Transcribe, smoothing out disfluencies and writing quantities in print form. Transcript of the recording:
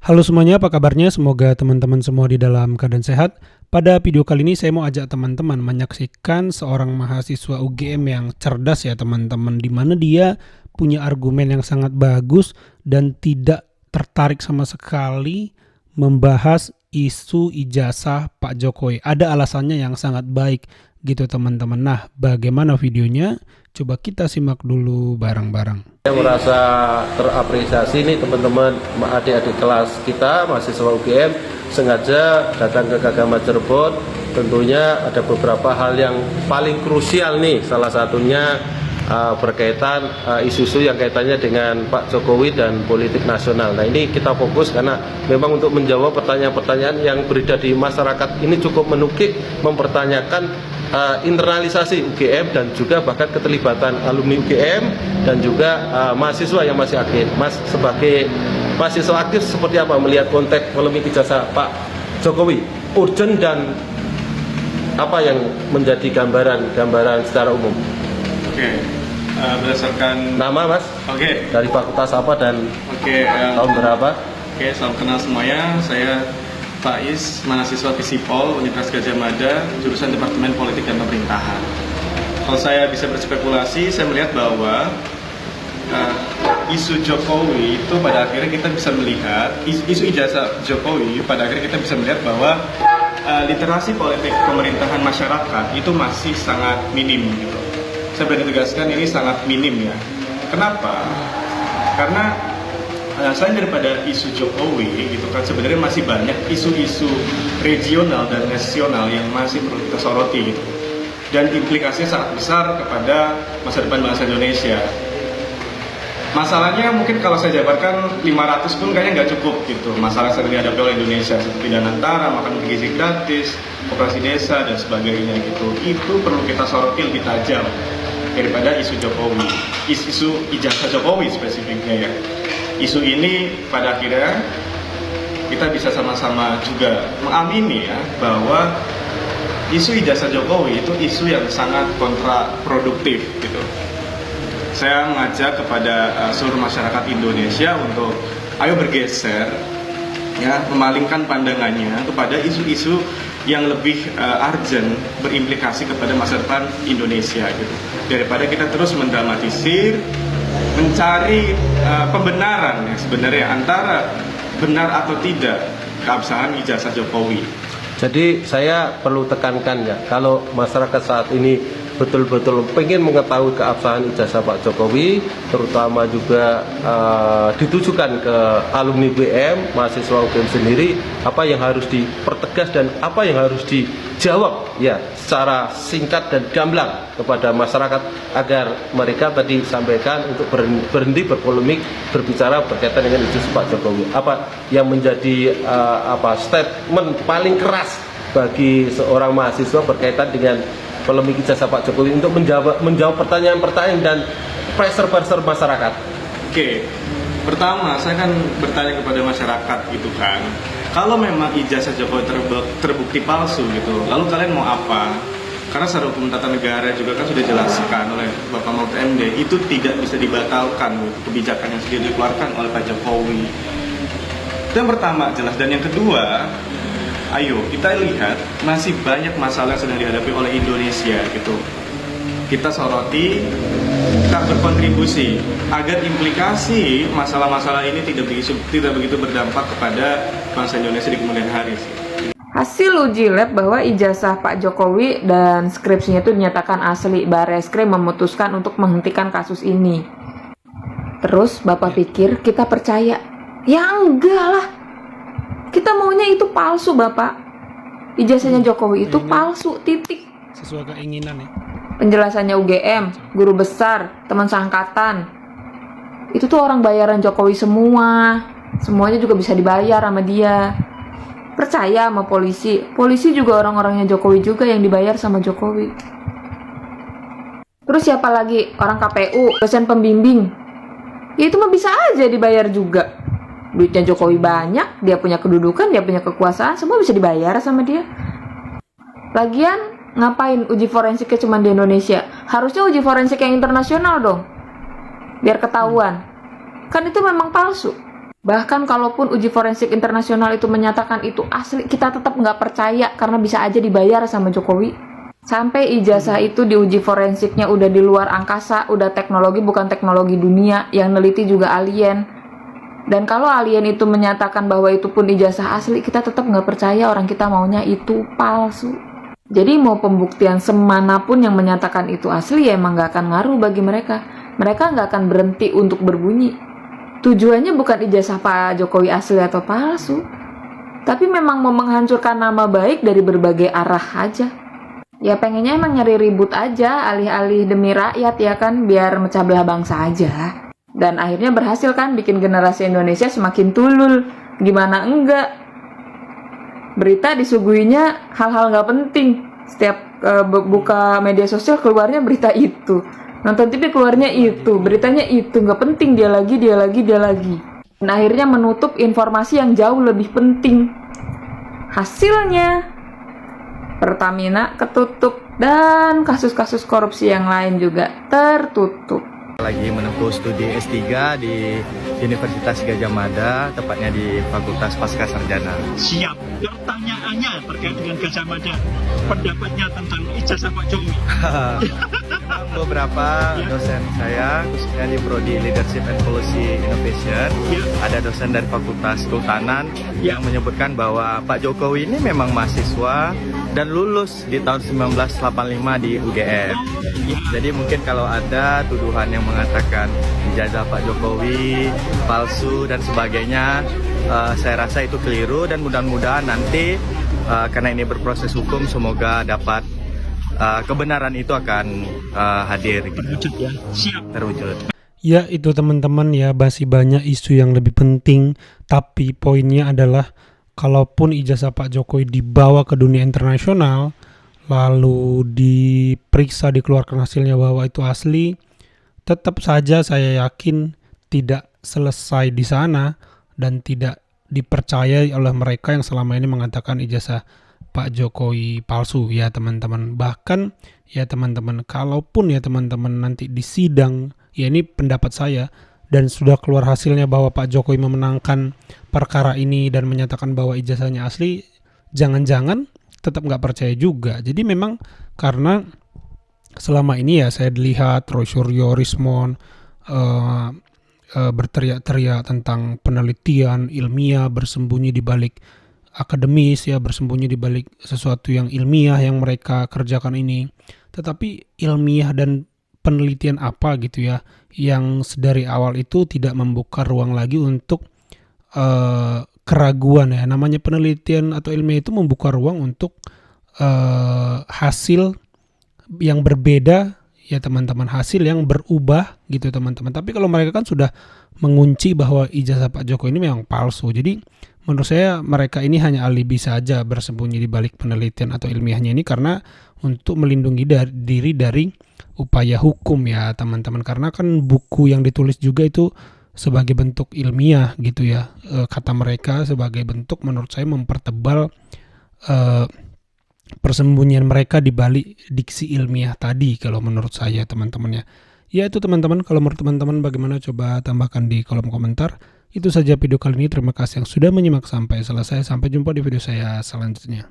Halo semuanya, apa kabarnya? Semoga teman-teman semua di dalam keadaan sehat. Pada video kali ini saya mau ajak teman-teman menyaksikan seorang mahasiswa UGM yang cerdas ya teman-teman, di mana dia punya argumen yang sangat bagus dan tidak tertarik sama sekali membahas isu ijazah Pak Jokowi. Ada alasannya yang sangat baik gitu teman-teman. Nah, bagaimana videonya? Coba kita simak dulu bareng-bareng. Saya merasa terapresiasi nih teman-teman adik-adik kelas kita mahasiswa UGM sengaja datang ke Gagama Cirebon. Tentunya ada beberapa hal yang paling krusial nih, salah satunya berkaitan isu-isu yang kaitannya dengan Pak Jokowi dan politik nasional. Nah, ini kita fokus karena memang untuk menjawab pertanyaan-pertanyaan yang beredar di masyarakat ini cukup menukik, mempertanyakan internalisasi UGM dan juga bahkan keterlibatan alumni UGM dan juga mahasiswa yang masih aktif. Mas, sebagai mahasiswa aktif seperti apa melihat konteks polemik ijazah Pak Jokowi? Urgent dan apa yang menjadi gambaran secara umum? Oke, berdasarkan nama Mas? Oke. Dari fakultas apa dan tahun berapa? Oke, salam kenal semuanya. Saya Faiz, mahasiswa Visipol Universitas Gadjah Mada, jurusan Departemen Politik dan Pemerintahan. Kalau saya bisa berspekulasi, saya melihat bahwa isu Jokowi itu pada akhirnya kita bisa melihat, isu ijazah Jokowi pada akhirnya kita bisa melihat bahwa literasi politik pemerintahan masyarakat itu masih sangat minim gitu. Saya berani tegaskan ini sangat minim ya. Kenapa? Karena selain daripada isu Jokowi gitu kan, sebenarnya masih banyak isu-isu regional dan nasional yang masih perlu kita soroti gitu. Dan implikasinya sangat besar kepada masa depan bangsa Indonesia. Masalahnya mungkin kalau saya jabarkan 500 pun kayaknya nggak cukup gitu. Masalah yang dihadapi oleh Indonesia seperti dana antara, makan gizi gratis, operasi desa dan sebagainya gitu. Itu perlu kita soroti lebih tajam daripada isu Jokowi, isu ijazah Jokowi spesifiknya ya. Isu ini pada akhirnya kita bisa sama-sama juga mengamini ya bahwa isu ijazah Jokowi itu isu yang sangat kontraproduktif gitu. Saya mengajak kepada seluruh masyarakat Indonesia untuk ayo bergeser ya, memalingkan pandangannya kepada isu-isu yang lebih urgent berimplikasi kepada masa depan Indonesia gitu. Daripada kita terus mendramatisir, mencari pembenaran ya sebenarnya antara benar atau tidak keabsahan ijazah Jokowi. Jadi saya perlu tekankan ya, kalau masyarakat saat ini betul-betul pengen mengetahui keabsahan ijazah Pak Jokowi, terutama juga ditujukan ke alumni UGM, mahasiswa UGM sendiri, apa yang harus dipertegas dan apa yang harus dijawab ya secara singkat dan gamblang kepada masyarakat agar mereka tadi sampaikan untuk berhenti berpolemik berbicara berkaitan dengan ijazah Pak Jokowi. Apa yang menjadi statement paling keras bagi seorang mahasiswa berkaitan dengan polemik ijazah Pak Jokowi untuk menjawab pertanyaan-pertanyaan dan pressure masyarakat? Oke, pertama saya kan bertanya kepada masyarakat gitu kan, kalau memang ijazah Jokowi terbukti palsu gitu, lalu kalian mau apa? Karena secara hukum tata negara juga kan sudah dijelaskan oleh Bapak Mahfud MD, itu tidak bisa dibatalkan gitu, kebijakan yang sudah dikeluarkan oleh Pak Jokowi. Itu yang pertama jelas, dan yang kedua, ayo kita lihat masih banyak masalah yang sedang dihadapi oleh Indonesia gitu. Kita soroti, kita berkontribusi agar implikasi masalah-masalah ini tidak begitu berdampak kepada bangsa Indonesia di kemudian hari. Hasil uji lab bahwa ijazah Pak Jokowi dan skripsinya itu dinyatakan asli. Barreskrim memutuskan untuk menghentikan kasus ini. Terus Bapak pikir kita percaya? Ya enggak lah. Kita maunya itu palsu, Bapak. Ijazahnya Jokowi itu palsu, titik. Sesuai keinginan ya. Penjelasannya UGM, guru besar, teman seangkatan. Itu tuh orang bayaran Jokowi semua. Semuanya juga bisa dibayar sama dia. Percaya sama polisi. Polisi juga orang-orangnya Jokowi juga yang dibayar sama Jokowi. Terus siapa lagi? Orang KPU, dosen pembimbing. Ya itu mah bisa aja dibayar juga. Duitnya Jokowi banyak, dia punya kedudukan, dia punya kekuasaan, semua bisa dibayar sama dia. Lagian, ngapain uji forensiknya cuma di Indonesia? Harusnya uji forensik yang internasional dong, biar ketahuan. Kan itu memang palsu. Bahkan kalaupun uji forensik internasional itu menyatakan itu asli, kita tetap nggak percaya karena bisa aja dibayar sama Jokowi. Sampai ijazah itu diuji forensiknya udah di luar angkasa, udah teknologi bukan teknologi dunia, yang neliti juga alien. Dan kalau alien itu menyatakan bahwa itu pun ijazah asli, kita tetap nggak percaya, orang kita maunya itu palsu. Jadi mau pembuktian semanapun yang menyatakan itu asli ya emang nggak akan ngaruh bagi mereka. Mereka nggak akan berhenti untuk berbunyi. Tujuannya bukan ijazah Pak Jokowi asli atau palsu, tapi memang mau menghancurkan nama baik dari berbagai arah aja. Ya pengennya emang nyari ribut aja, alih-alih demi rakyat ya kan, biar mecah belah bangsa aja. Dan akhirnya berhasil kan bikin generasi Indonesia semakin tulul. Gimana enggak? Berita disuguhinya hal-hal nggak penting. Setiap buka media sosial keluarnya berita itu. Nonton TV keluarnya itu. Beritanya itu. Nggak penting, dia lagi. Dan akhirnya menutup informasi yang jauh lebih penting. Hasilnya Pertamina ketutup dan kasus-kasus korupsi yang lain juga tertutup. Lagi menempuh studi S3 di Universitas Gadjah Mada, tepatnya di Fakultas Pascasarjana. Siap. Pertanyaannya terkait dengan Gadjah Mada, pendapatnya tentang ijazah Pak Jokowi. Beberapa dosen saya, khususnya di Prodi Leadership and Policy Innovation, ada dosen dari Fakultas Kehutanan yang menyebutkan bahwa Pak Jokowi ini memang mahasiswa dan lulus di tahun 1985 di UGM. Jadi mungkin kalau ada tuduhan yang mengatakan ijazah Pak Jokowi palsu dan sebagainya, saya rasa itu keliru, dan mudah-mudahan nanti karena ini berproses hukum, semoga dapat kebenaran itu akan hadir gitu. Terwujud ya. Siap. Terwujud. Ya itu teman-teman ya, masih banyak isu yang lebih penting, tapi poinnya adalah kalaupun ijazah Pak Jokowi dibawa ke dunia internasional, lalu diperiksa, dikeluarkan hasilnya bahwa itu asli, tetap saja saya yakin tidak selesai di sana dan tidak dipercayai oleh mereka yang selama ini mengatakan ijazah Pak Jokowi palsu ya teman-teman. Bahkan ya teman-teman, kalaupun ya teman-teman nanti di sidang, ya ini pendapat saya, dan sudah keluar hasilnya bahwa Pak Jokowi memenangkan perkara ini dan menyatakan bahwa ijazahnya asli, jangan-jangan tetap nggak percaya juga. Jadi memang karena selama ini ya saya lihat Roy Suryo, Rismon berteriak-teriak tentang penelitian ilmiah, bersembunyi di balik akademis ya, bersembunyi di balik sesuatu yang ilmiah yang mereka kerjakan ini. Tetapi ilmiah dan penelitian apa gitu ya yang dari awal itu tidak membuka ruang lagi untuk keraguan ya. Namanya penelitian atau ilmiah itu membuka ruang untuk hasil yang berbeda ya teman-teman, hasil yang berubah gitu teman-teman. Tapi kalau mereka kan sudah mengunci bahwa ijazah Pak Jokowi ini memang palsu. Jadi menurut saya mereka ini hanya alibi saja, bersembunyi di balik penelitian atau ilmiahnya ini karena untuk melindungi diri dari upaya hukum ya teman-teman. Karena kan buku yang ditulis juga itu sebagai bentuk ilmiah gitu ya. Kata mereka sebagai bentuk menurut saya mempertebal persembunyian mereka di balik diksi ilmiah tadi kalau menurut saya teman-teman ya. Ya itu teman-teman, kalau menurut teman-teman bagaimana, coba tambahkan di kolom komentar. Itu saja video kali ini, terima kasih yang sudah menyimak sampai selesai. Sampai jumpa di video saya selanjutnya.